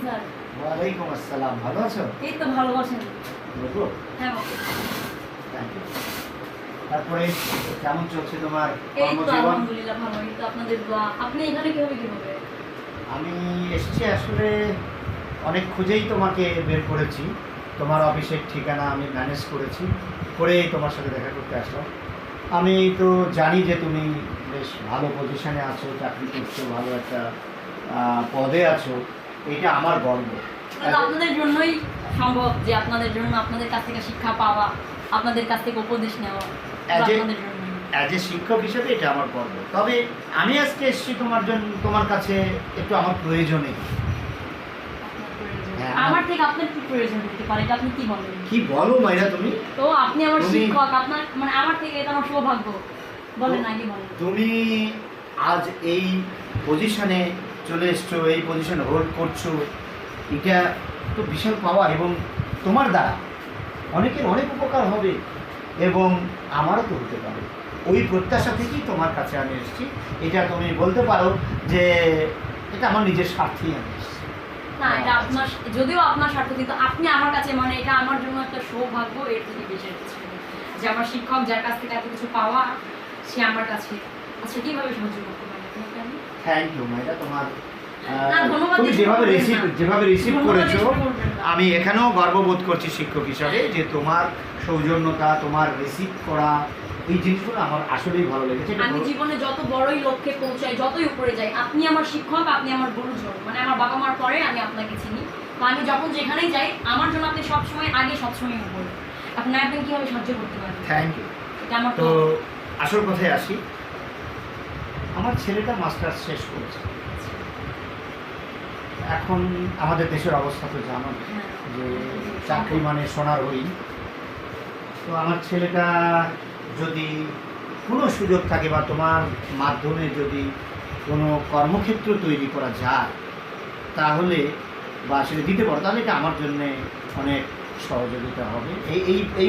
Sir. ওয়ালাইকুম আসসালাম, ভালো আছো? এই তো ভালো আছেন? বসো। হ্যাঁ বসো। Thank you. তারপরে কেমন চলছে তোমার এই তো কর্মজীবন? আলহামদুলিল্লাহ ভালো। এই তো আপনাদের দোয়া। আপনি এখানে কিভাবে? আমি এসেছি আসলে অনেক খুঁজেই তোমাকে বের করেছি। তোমার অফিসের ঠিকানা আমি ম্যানেজ করেছি, করেই তোমার সাথে দেখা করতে আসলাম। আমি তো জানি যে তুমি বেশ ভালো পজিশনে আছো, চাকরি করছো, ভালো একটা পদে আছো। এটা আমার গর্ব। এটা আপনাদের জন্যই সম্ভব যে আপনাদের জন্য আপনাদের কাছ থেকে শিক্ষা পাওয়া, আপনাদের কাছ থেকে উপদেশ নেওয়া। আপনাদের জন্য অ্যাজ এ শিক্ষক হিসেবে এটা আমার গর্ব। তবে আমি আজকে এসেছি তোমার কাছে একটু আমার প্রয়োজনে। হ্যাঁ, আমার থেকে আপনার কি প্রয়োজন হতে পারে এটা আপনি কি বলেন? কি বলো মাইরা তুমি? তো আপনি আমার শিক্ষক, আপনার মানে আমার থেকে এটা আমার সৌভাগ্য। বলেন আগে বলেন। তুমি আজ এই পজিশনে চলে এসছো, এই পজিশন হোল্ড করছো, এটা তো বিশাল পাওয়া, এবং তোমার দ্বারা অনেকের অনেক উপকার হবে এবং আমারও তো হতে পারে। ওই প্রত্যাশা থেকেই তোমার কাছে আমি এসেছি। এটা তুমি বলতে পারো যে এটা আমার নিজের স্বার্থেই আমি এসেছি। না, এটা আপনার, যদিও আপনার স্বার্থ, কিন্তু আপনি আমার কাছে মানে এটা আমার জন্য একটা সৌভাগ্য। এর থেকে বেশি কিছু না। যে আমার শিক্ষক যার কাছ থেকে এত কিছু পাওয়া, সে আমার কাছে আচ্ছা কিভাবে সাহায্য করতে পারে আপনাকে আমি? থ্যাংক ইউ মাইরা, তোমার ধন্যবাদ। তুমি যেভাবে রিসিভ করেছো, আমি এখানেও গর্ববোধ করছি শিক্ষক হিসাবে যে তোমার সৌজন্যতা, তোমার রিসিভ করা, এই জিনিসগুলো আমার আসলেই ভালো লেগেছে। আমি জীবনে যত বড়ই লক্ষ্যে পৌঁছাই, যতই উপরে যাই, আপনি আমার শিক্ষক, আপনি আমার গুরুজন। মানে আমার বাবা মার পরে আমি আপনাকে চিনি। তো আমি যখন যেখানেই যাই, আমার জন্য আপনি সবসময় আগে, সবসময় উপরে। আপনি কিভাবে সাহায্য করতে পারেন? Thank you. এটা আমার তো আসল কথায় আসি, আমার ছেলেটা মাস্টার্স শেষ করেছে। এখন আমাদের দেশের অবস্থা তো জানো যে চাকরি মানে সোনার হরিণ। তো আমার ছেলেটা যদি কোনো সুযোগ থাকে বা তোমার মাধ্যমে যদি কোনো কর্মক্ষেত্র তৈরি করা যায়, তাহলে বা সেটা দিতে পারো, তাহলে এটা আমার জন্যে অনেক সহযোগিতা হবে। এই এই এই